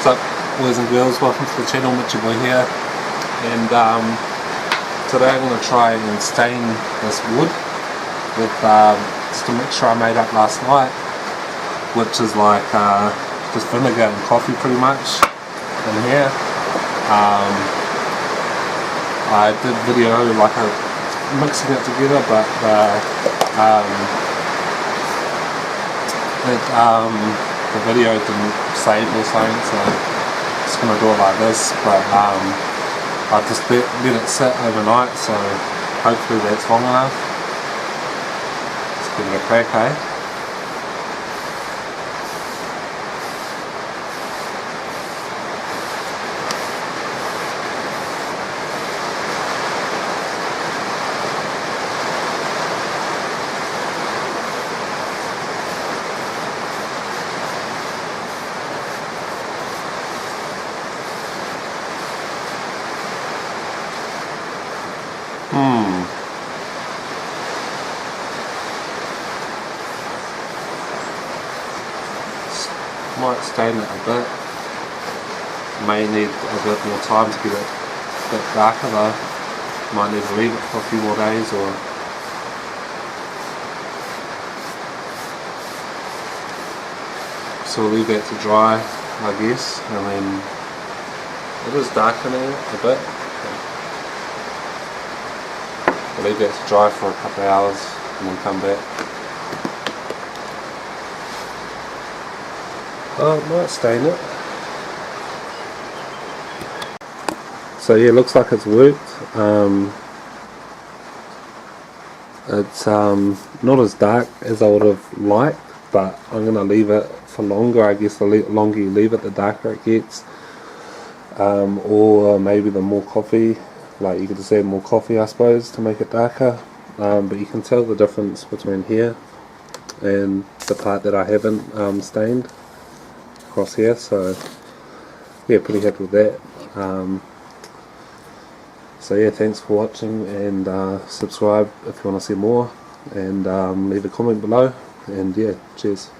What's up, boys and girls? Welcome to the channel. Mitchy here, and today I'm going to try and stain this wood with just a mixture I made up last night, which is like just vinegar and coffee pretty much in here. I did video like mixing it together, but the video didn't save or something, so I'm just going to do it like this. But I just let it sit overnight, so hopefully that's long enough. Let's give it a crack, eh? Might stain it a bit. May need a bit more time to get it a bit darker though. Might need to leave it for a few more days, or so we'll leave that to dry, I guess, and then it is darkening it a bit. We'll leave that to dry for a couple of hours and then come back. Oh, it might stain it. So yeah, looks like it's worked. It's not as dark as I would have liked, but I'm going to leave it for longer. I guess the longer you leave it, the darker it gets. Or maybe the more coffee, like you could just add more coffee, I suppose, to make it darker. But you can tell the difference between here and the part that I haven't stained across here, so yeah, pretty happy with that. So yeah, thanks for watching, and subscribe if you want to see more, and leave a comment below, and yeah, cheers.